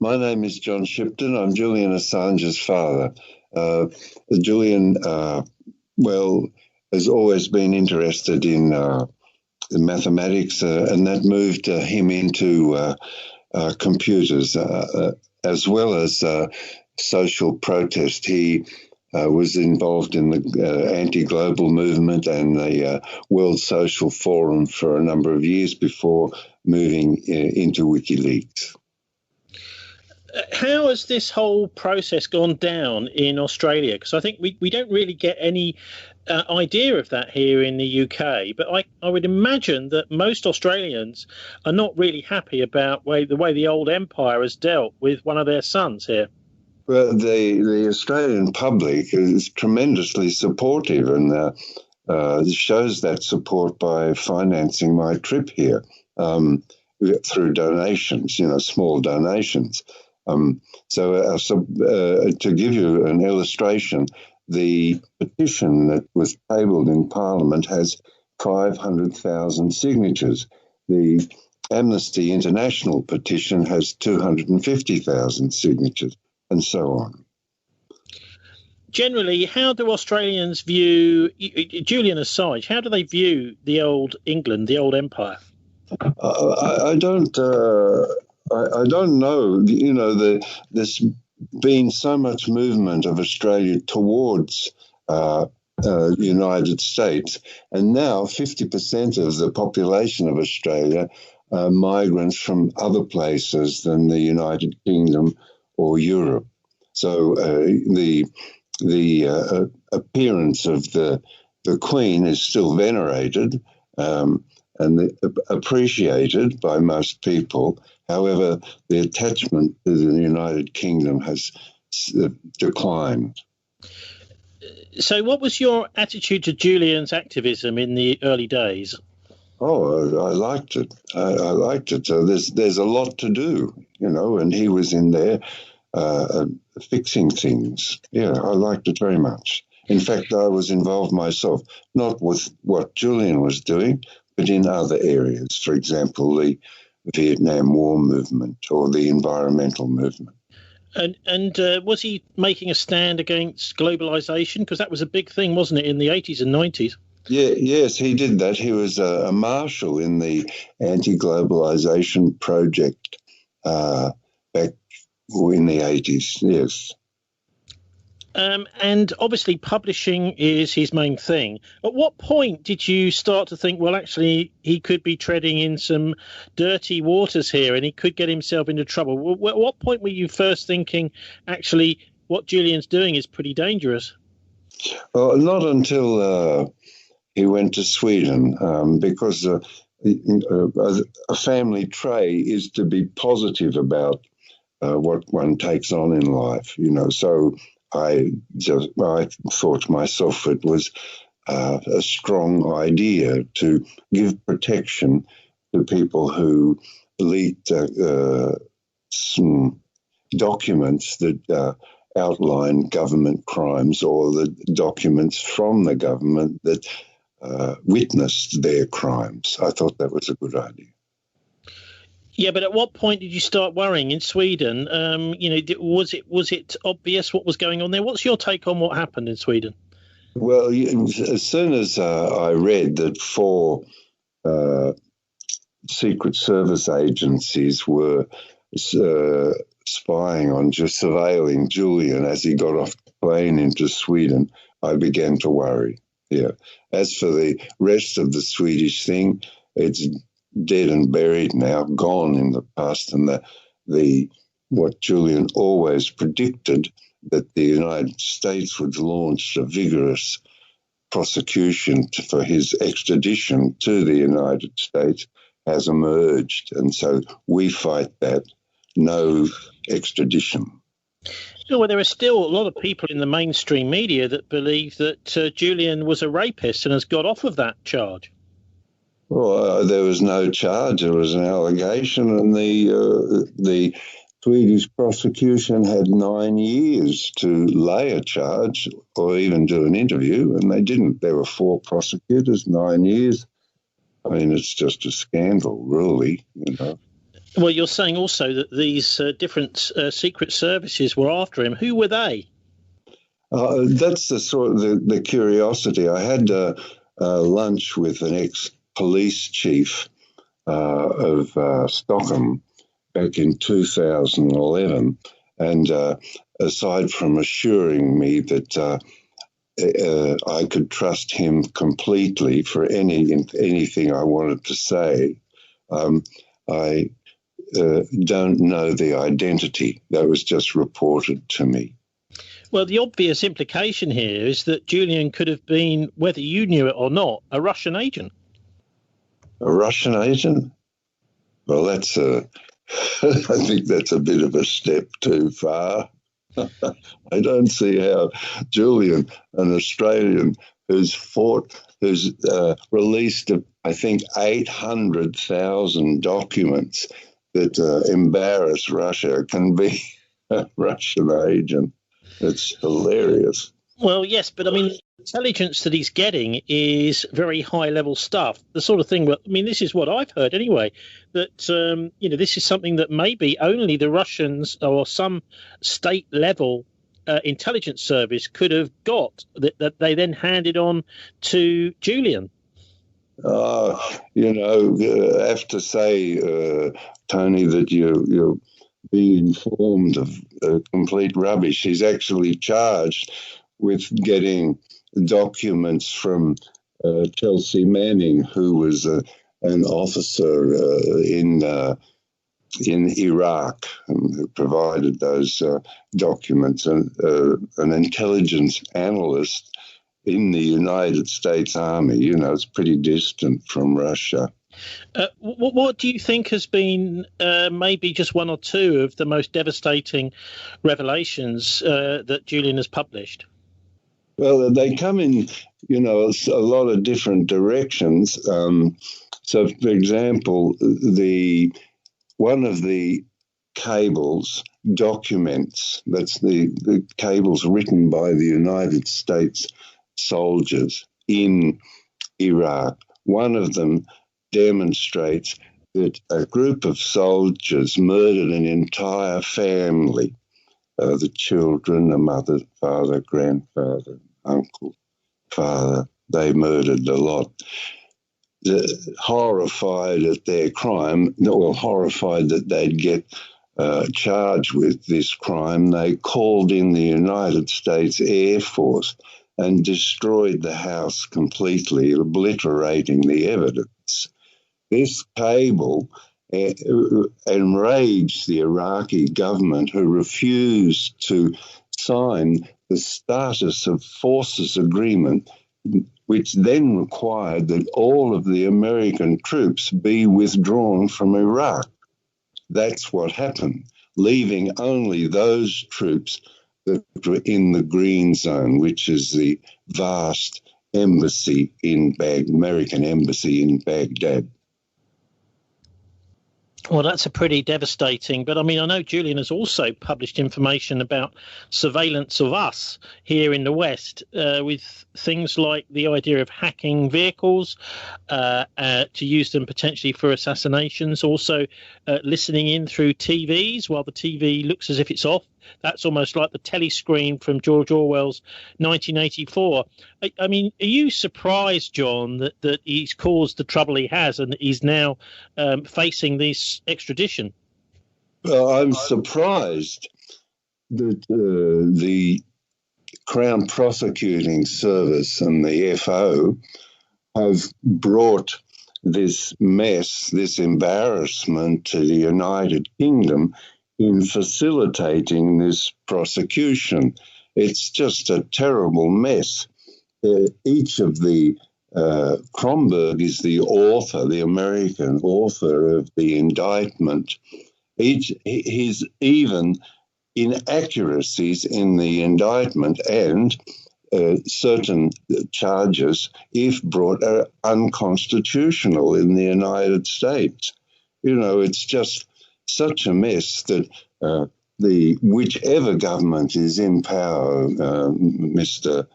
My name is John Shipton. I'm Julian Assange's father. Julian, has always been interested in mathematics, and that moved him into computers, as well as social protest. He was involved in the anti-global movement and the World Social Forum for a number of years before moving into WikiLeaks. How has this whole process gone down in Australia? Because I think we don't really get any idea of that here in the UK. But I would imagine that most Australians are not really happy about the way the old empire has dealt with one of their sons here. Well, the Australian public is tremendously supportive, and shows that support by financing my trip here through donations, small donations. So to give you an illustration, the petition that was tabled in Parliament has 500,000 signatures. The Amnesty International petition has 250,000 signatures, and so on. Generally, how do Australians view Julian Assange? How do they view the old England, the old empire? I don't know. There's been so much movement of Australia towards the United States, and now 50% of the population of Australia are migrants from other places than the United Kingdom or Europe. So the appearance of the Queen is still venerated and appreciated by most people. However, the attachment to the United Kingdom has declined. So what was your attitude to Julian's activism in the early days? Oh, I liked it. I liked it. There's a lot to do, and he was in there fixing things. Yeah, I liked it very much. In fact, I was involved myself, not with what Julian was doing, but in other areas. For example, the Vietnam War movement or the environmental movement. And was he making a stand against globalization? Because that was a big thing, wasn't it, in the 80s and 90s? Yes, he did that. He was a marshal in the anti-globalization project back in the 80s, yes. And obviously publishing is his main thing. At what point did you start to think, well, actually, he could be treading in some dirty waters here and he could get himself into trouble? At what point were you first thinking, actually, what Julian's doing is pretty dangerous? Well, not until he went to Sweden, because a family trait is to be positive about what one takes on in life, so I thought to myself it was a strong idea to give protection to people who leaked some documents that outline government crimes, or the documents from the government that witnessed their crimes. I thought that was a good idea. Yeah, but at what point did you start worrying in Sweden? Was it obvious what was going on there? What's your take on what happened in Sweden? Well, as soon as I read that 4 Secret Service agencies were spying on, just surveilling Julian as he got off the plane into Sweden, I began to worry. Yeah. As for the rest of the Swedish thing, it's dead and buried now, gone in the past, and what Julian always predicted, that the United States would launch a vigorous prosecution for his extradition to the United States, has emerged, and so we fight that. No extradition. Well, there are still a lot of people in the mainstream media that believe that Julian was a rapist and has got off of that charge. Well, there was no charge. There was an allegation, and the Swedish prosecution had 9 years to lay a charge or even do an interview, and they didn't. There were 4 prosecutors, 9 years. I mean, it's just a scandal, really, Well, you're saying also that these different secret services were after him. Who were they? That's the sort of the curiosity. I had lunch with an ex-police chief of Stockholm back in 2011, and aside from assuring me that I could trust him completely for anything I wanted to say, I don't know the identity. That was just reported to me. Well, the obvious implication here is that Julian could have been, whether you knew it or not, a Russian agent. A Russian agent? Well, that's I think that's a bit of a step too far. I don't see how Julian, an Australian who's released, I think, 800,000 documents that embarrass Russia, can be a Russian agent. It's hilarious. Well, yes, but I mean, the intelligence that he's getting is very high-level stuff. The sort of thing. I mean, this is what I've heard anyway. That this is something that maybe only the Russians or some state-level intelligence service could have got. That they then handed on to Julian. I have to say, Tony, that you're being informed of complete rubbish. He's actually charged with getting documents from Chelsea Manning, who was an officer in Iraq, who provided those documents, and an intelligence analyst in the United States Army. It's pretty distant from Russia. What do you think has been maybe just one or two of the most devastating revelations that Julian has published? Well, they come in, a lot of different directions. So, for example, one of the cables documents, that's the cables written by the United States soldiers in Iraq. One of them demonstrates that a group of soldiers murdered an entire family. The children, the mother, father, grandfather, uncle, father, they murdered a lot. Horrified at their crime, horrified that they'd get charged with this crime, they called in the United States Air Force and destroyed the house completely, obliterating the evidence. This cable enraged the Iraqi government, who refused to sign the Status of Forces Agreement, which then required that all of the American troops be withdrawn from Iraq. That's what happened, leaving only those troops that were in the green zone, which is the vast embassy American embassy in Baghdad. Well, that's a pretty devastating. But I mean, I know Julian has also published information about surveillance of us here in the West, with things like the idea of hacking vehicles to use them potentially for assassinations, also listening in through TVs while the TV looks as if it's off. That's almost like the telescreen from George Orwell's 1984. I mean, are you surprised, John, that he's caused the trouble he has and that he's now facing this extradition? Well, I'm surprised that the Crown Prosecuting Service and the FO have brought this mess, this embarrassment to the United Kingdom in facilitating this prosecution. It's just a terrible mess. Each of the Kronberg is the author, the American author of the indictment. His even inaccuracies in the indictment and certain charges, if brought, are unconstitutional in the United States. It's just such a mess that whichever government is in power, Mr.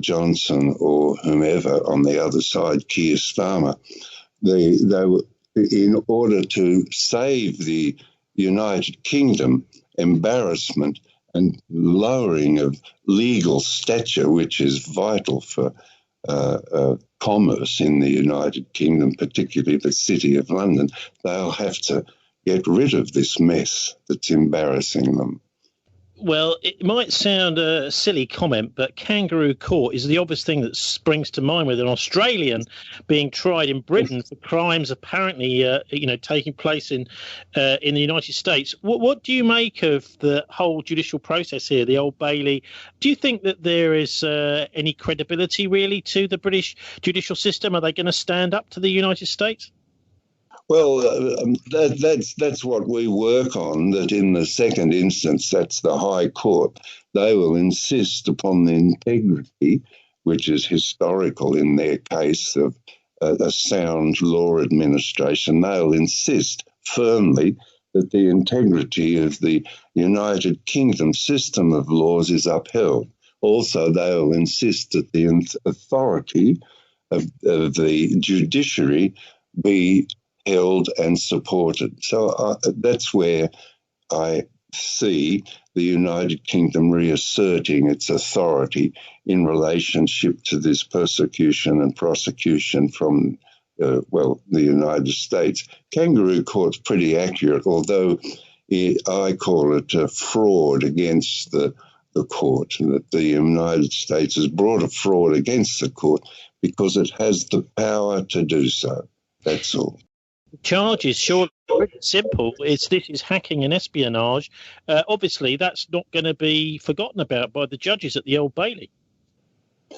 Johnson or whomever on the other side, Keir Starmer, they in order to save the United Kingdom embarrassment and lowering of legal stature, which is vital for commerce in the United Kingdom, particularly the City of London, they'll have to get rid of this mess that's embarrassing them. Well, it might sound a silly comment, but Kangaroo Court is the obvious thing that springs to mind with an Australian being tried in Britain for crimes apparently, taking place in the United States. What do you make of the whole judicial process here, the Old Bailey? Do you think that there is any credibility really to the British judicial system? Are they going to stand up to the United States? Well, that's what we work on, that in the second instance, that's the High Court. They will insist upon the integrity, which is historical in their case, of a sound law administration. They'll insist firmly that the integrity of the United Kingdom system of laws is upheld. Also, they'll insist that the authority of the judiciary be held and supported. So that's where I see the United Kingdom reasserting its authority in relationship to this persecution and prosecution from, the United States. Kangaroo Court's pretty accurate, although I call it a fraud against the court, and that the United States has brought a fraud against the court because it has the power to do so. That's all. Charges short, pretty simple. This is hacking and espionage. Obviously, that's not going to be forgotten about by the judges at the Old Bailey.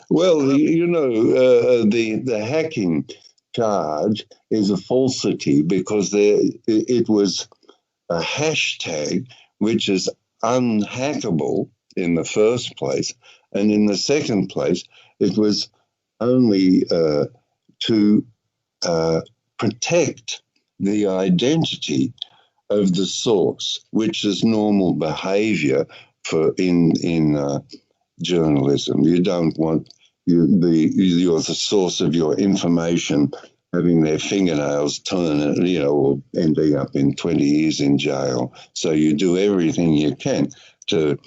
Well, the hacking charge is a falsity because it was a hashtag which is unhackable in the first place, and in the second place, it was only to protect the identity of the source, which is normal behaviour in journalism. You don't want the source of your information having their fingernails torn, or ending up in 20 years in jail. So you do everything you can to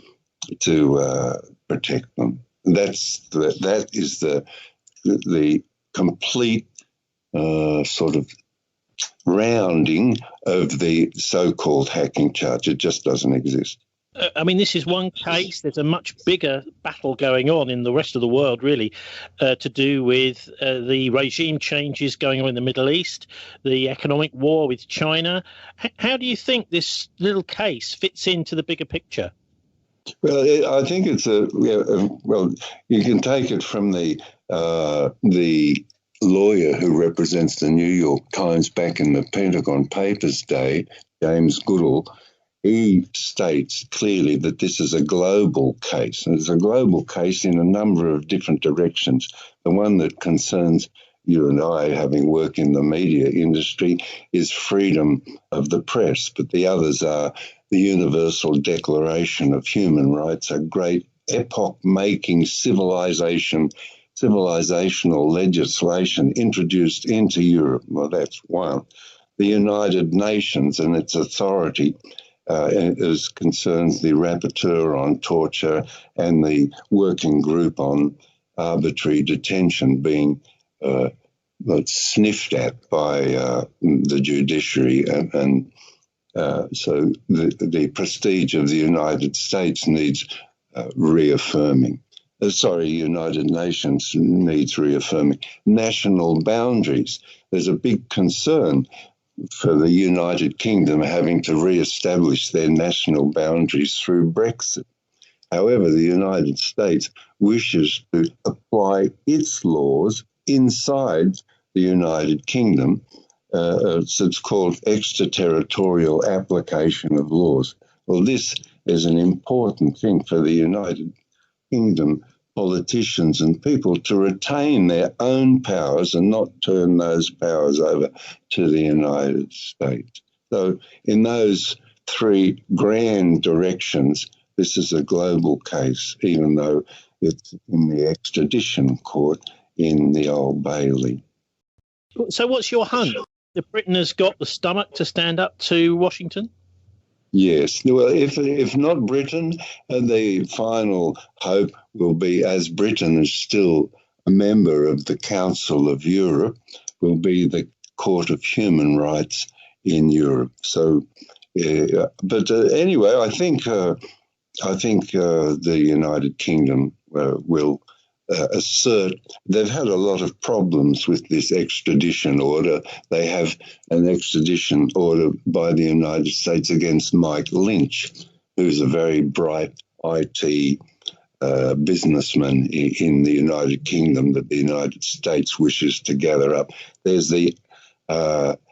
protect them. That is the complete sort of rounding of the so-called hacking charge. It just doesn't exist. I mean, this is one case. There's a much bigger battle going on in the rest of the world, really, to do with the regime changes going on in the Middle East, the economic war with China. How do you think this little case fits into the bigger picture? Well, I think it's you can take it from the lawyer who represents the New York Times back in the Pentagon Papers day, James Goodall. He states clearly that this is a global case, and it's a global case in a number of different directions. The one that concerns you and I, having worked in the media industry, is freedom of the press, but the others are the Universal Declaration of Human Rights, a great epoch-making civilizational legislation introduced into Europe. Well, that's one. The United Nations and its authority as concerns the rapporteur on torture and the working group on arbitrary detention being sniffed at by the judiciary. And so the prestige of the United States needs reaffirming. United Nations needs reaffirming. National boundaries. There's a big concern for the United Kingdom having to re-establish their national boundaries through Brexit. However, the United States wishes to apply its laws inside the United Kingdom. It's called extraterritorial application of laws. Well, this is an important thing for the United Kingdom politicians and people to retain their own powers and not turn those powers over to the United States. So in those three grand directions, this is a global case, even though it's in the extradition court in the Old Bailey. So what's your hunch? that Britain has got the stomach to stand up to Washington? Yes. Well, if not Britain, the final hope will be, as Britain is still a member of the Council of Europe, will be the Court of Human Rights in Europe. So, but anyway, I think the United Kingdom will assert. They've had a lot of problems with this extradition order. They have an extradition order by the United States against Mike Lynch, who's a very bright IT businessman in the United Kingdom that the United States wishes to gather up. There's the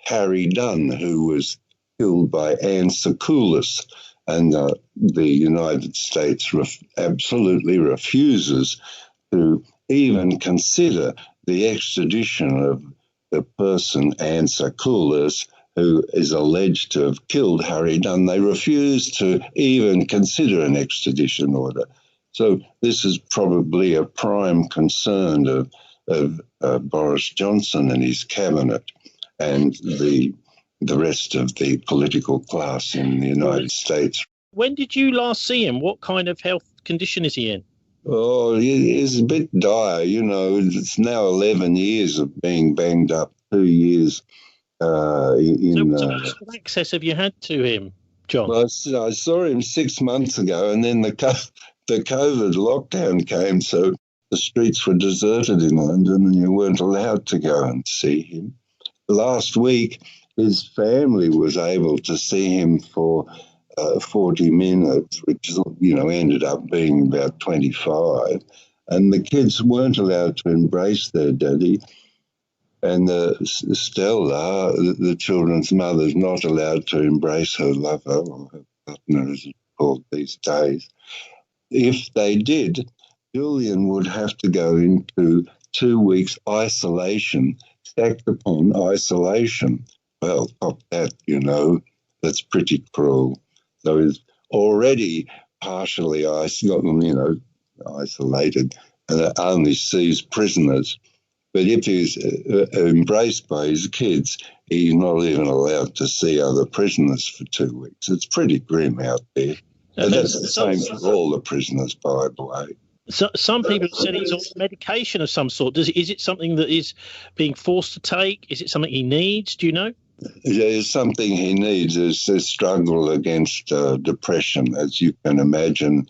Harry Dunn, who was killed by Anne Secoulis, and the United States absolutely refuses to even consider the extradition of the person, Anne Secoulis, who is alleged to have killed Harry Dunn. They refuse to even consider an extradition order. So this is probably a prime concern of Boris Johnson and his cabinet and the rest of the political class in the United States. When did you last see him? What kind of health condition is he in? Oh, he's a bit dire. It's now 11 years of being banged up, 2 years So what access have you had to him, John? Well, I saw him 6 months ago, and then the COVID lockdown came, so the streets were deserted in London and you weren't allowed to go and see him. Last week, his family was able to see him for 40 minutes, which ended up being about 25. And the kids weren't allowed to embrace their daddy. And Stella, the children's mother's not allowed to embrace her lover, or her partner as it's called these days. If they did, Julian would have to go into 2 weeks isolation, stacked upon isolation. Well, top that, that's pretty cruel. So he's already partially isolated and only sees prisoners. But if he's embraced by his kids, he's not even allowed to see other prisoners for 2 weeks. It's pretty grim out there. And that's the same for all the prisoners, by the way. So, some people have said it's on medication of some sort. Is it something that is being forced to take? Is it something he needs? Do you know? It's something he needs. Is a struggle against depression, as you can imagine.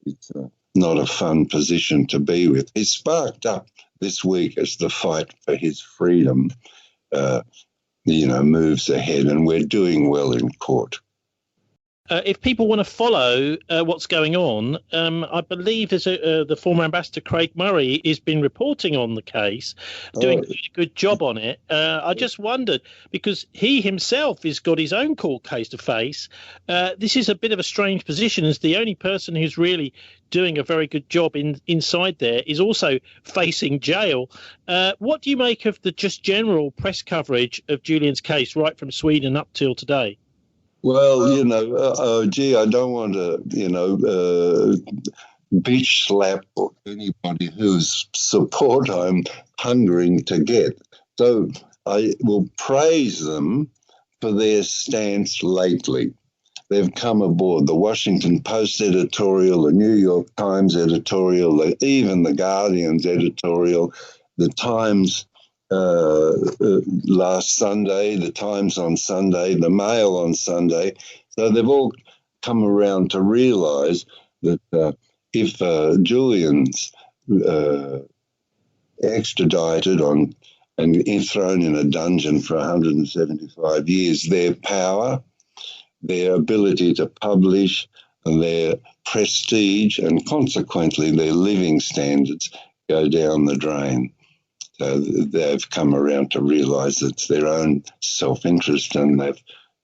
It's not a fun position to be with. He sparked up this week as the fight for his freedom, moves ahead, and we're doing well in court. If people want to follow what's going on, I believe the former ambassador Craig Murray has been reporting on the case, doing a good job on it. I just wondered, because he himself has got his own court case to face. This is a bit of a strange position, as the only person who's really doing a very good job inside there is also facing jail. What do you make of the just general press coverage of Julian's case right from Sweden up till today? Well, I don't want to, beach slap anybody whose support I'm hungering to get. So I will praise them for their stance lately. They've come aboard the Washington Post editorial, the New York Times editorial, even the Guardian's editorial, the Times last Sunday, the Times on Sunday, the Mail on Sunday. So they've all come around to realise that if Julian's extradited and thrown in a dungeon for 175 years, their power, their ability to publish, and their prestige, and consequently their living standards go down the drain. So they've come around to realise it's their own self-interest, and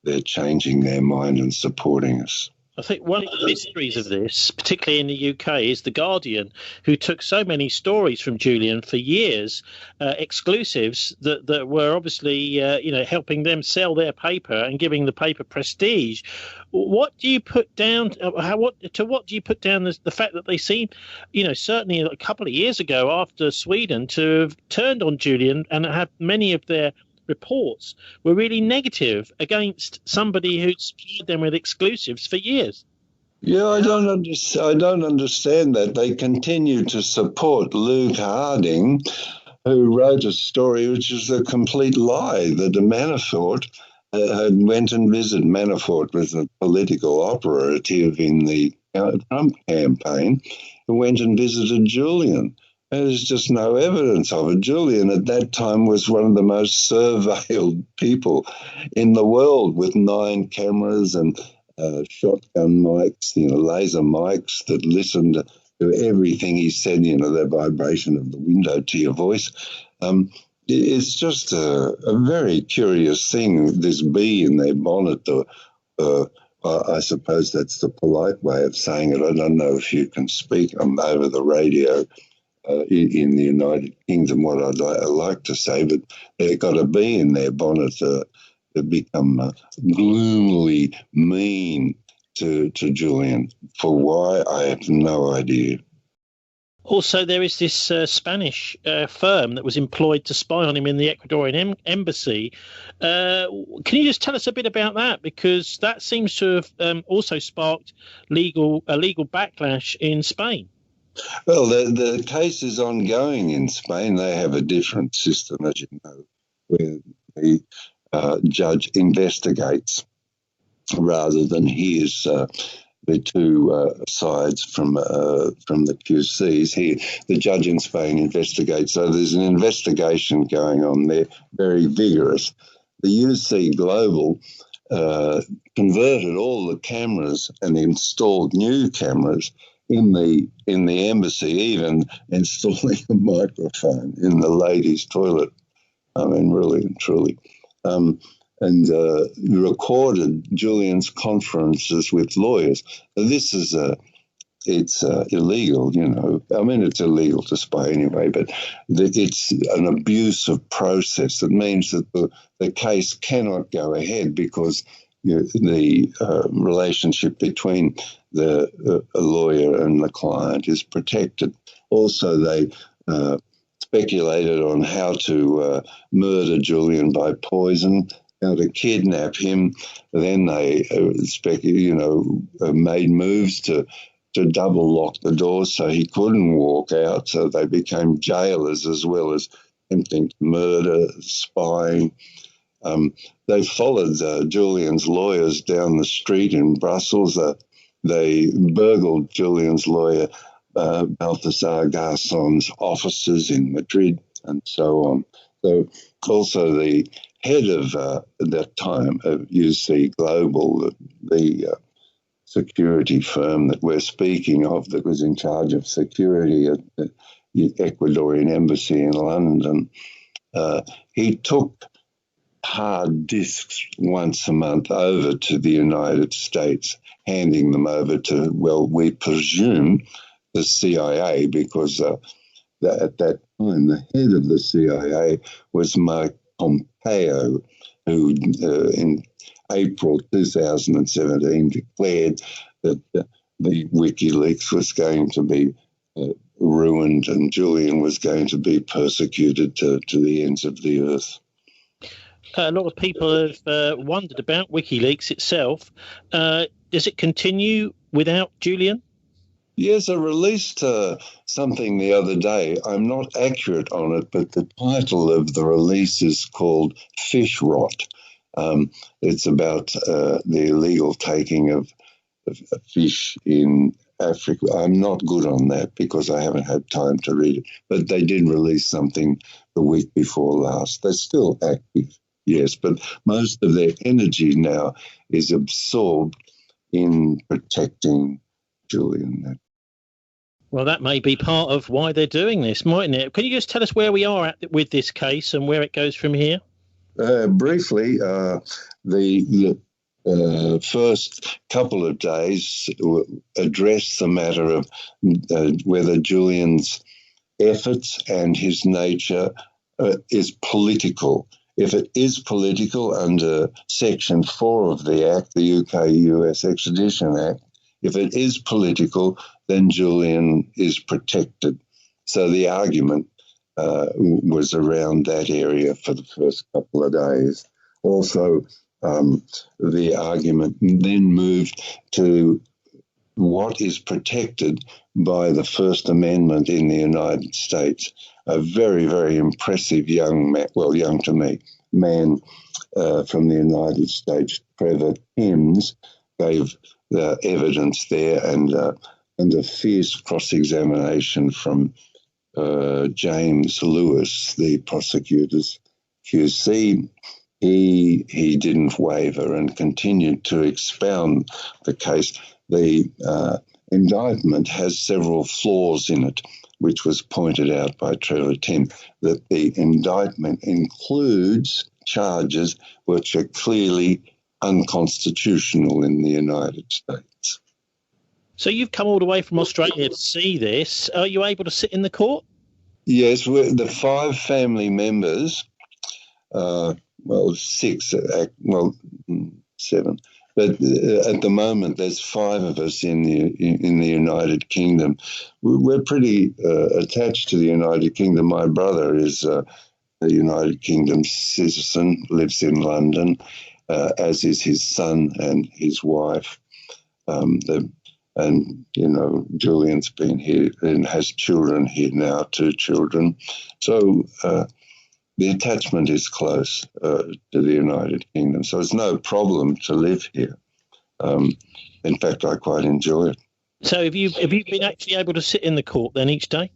they're changing their mind and supporting us. I think one of the mysteries of this, particularly in the UK, is The Guardian, who took so many stories from Julian for years, exclusives that were obviously, helping them sell their paper and giving the paper prestige. What do you put down? What do you put down the fact that they seem, certainly a couple of years ago after Sweden, to have turned on Julian and have many of their reports were really negative against somebody who'd supplied them with exclusives for years. Yeah, I don't understand that. They continue to support Luke Harding, who wrote a story which is a complete lie, that Manafort went and visited. Manafort was a political operative in the Trump campaign, who went and visited Julian. There's just no evidence of it. Julian at that time was one of the most surveilled people in the world, with 9 cameras and shotgun mics, laser mics that listened to everything he said, the vibration of the window to your voice. It's just a very curious thing, this bee in their bonnet. I suppose that's the polite way of saying it. I don't know if you can speak over the radio in the United Kingdom what I'd like to say, but they've got a bee in their bonnet. They've become gloomily mean to Julian. For why, I have no idea. Also, there is this Spanish firm that was employed to spy on him in the Ecuadorian Embassy. Can you just tell us a bit about that? Because that seems to have also sparked a legal backlash in Spain. Well, the case is ongoing in Spain. They have a different system, as you know, where the judge investigates rather than hears the two sides from the QCs. Here, the judge in Spain investigates. So there's an investigation going on there, very vigorous. The UC Global converted all the cameras and installed new cameras in the embassy, even installing a microphone in the ladies' toilet. I mean, really and truly. And recorded Julian's conferences with lawyers. This is it's illegal, I mean, it's illegal to spy anyway, but it's an abuse of process. It means that the case cannot go ahead because the relationship between the lawyer and the client is protected. Also, they speculated on how to murder Julian by poison, how to kidnap him. Then they made moves to double lock the doors so he couldn't walk out. So they became jailers as well as attempting to murder, spying. They followed Julian's lawyers down the street in Brussels. They burgled Julian's lawyer, Balthasar Garzon's offices in Madrid, and so on. So also the head of at that time of UC Global, the security firm that we're speaking of that was in charge of security at the Ecuadorian Embassy in London, he took hard disks once a month over to the United States, handing them over to, well, we presume the CIA, because at that time the head of the CIA was Mike Pompeo, who in April 2017 declared that the WikiLeaks was going to be ruined and Julian was going to be persecuted to the ends of the earth. A lot of people have wondered about WikiLeaks itself. Does it continue without Julian? Yes, I released something the other day. I'm not accurate on it, but the title of the release is called Fish Rot. It's about the illegal taking of fish in Africa. I'm not good on that because I haven't had time to read it, but they did release something the week before last. They're still active, yes, but most of their energy now is absorbed in protecting Julian. Well, that may be part of why they're doing this, mightn't it? Can you just tell us where we are at with this case and where it goes from here? Briefly, the first couple of days addressed the matter of whether Julian's efforts and his nature is political. If it is political under Section 4 of the Act, the UK-US Extradition Act, if it is political, then Julian is protected. So the argument was around that area for the first couple of days. Also, the argument then moved to what is protected by the First Amendment in the United States. A very, very impressive young man, well, young to me, man from the United States, Trevor Timms, gave the evidence there, and a fierce cross-examination from James Lewis, the prosecutor's QC. He didn't waver and continued to expound the case. The indictment has several flaws in it, which was pointed out by Trevor Tim, that the indictment includes charges which are clearly unconstitutional in the United States. So you've come all the way from Australia to see this. Are you able to sit in the court? Yes, the 5 family members, well, 6, well, 7. But at the moment, there's 5 of us in the United Kingdom. We're pretty attached to the United Kingdom. My brother is a United Kingdom citizen, lives in London, as is his son and his wife. And, you know, Julian's been here and has children here now, 2 children. So the attachment is close to the United Kingdom. So it's no problem to live here. In fact, I quite enjoy it. So have you been actually able to sit in the court then each day?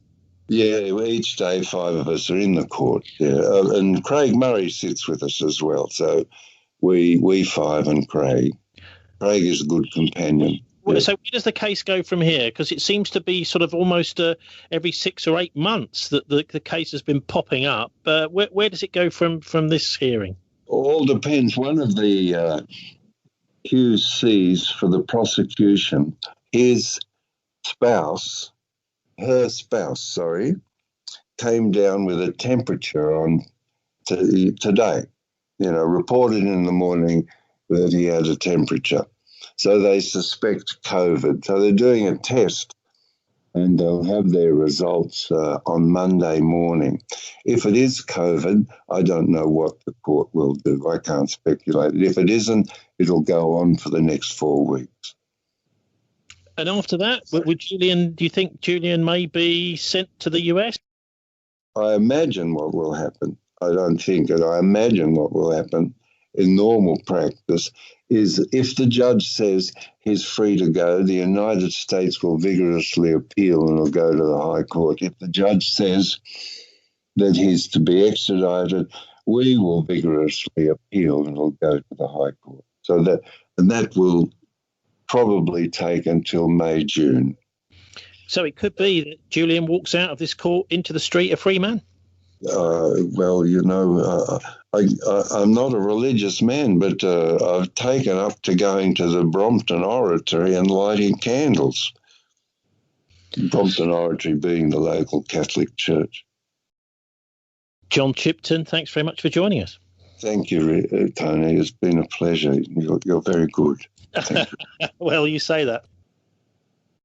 Yeah, each day 5 of us are in the court. Yeah, and Craig Murray sits with us as well. So we 5 and Craig. Craig is a good companion. Yeah. So where does the case go from here? Because it seems to be sort of almost every 6 or 8 months that the case has been popping up. Where does it go from this hearing? All depends. One of the QCs for the prosecution, her spouse, came down with a temperature on today. You know, reported in the morning that he had a temperature. So they suspect COVID. So they're doing a test, and they'll have their results on Monday morning. If it is COVID, I don't know what the court will do. I can't speculate. If it isn't, it'll go on for the next 4 weeks. And after that, do you think Julian may be sent to the US? I imagine what will happen. I don't think it. I imagine what will happen in normal practice is if the judge says he's free to go, the United States will vigorously appeal and will go to the High Court. If the judge says that he's to be extradited, we will vigorously appeal and will go to the High Court. So that will probably take until May, June. So it could be that Julian walks out of this court into the street a free man? Well, you know, I'm not a religious man, but I've taken up to going to the Brompton Oratory and lighting candles. Brompton Oratory being the local Catholic church. John Shipton, thanks very much for joining us. Thank you, Tony. It's been a pleasure. You're very good. Well, you say that.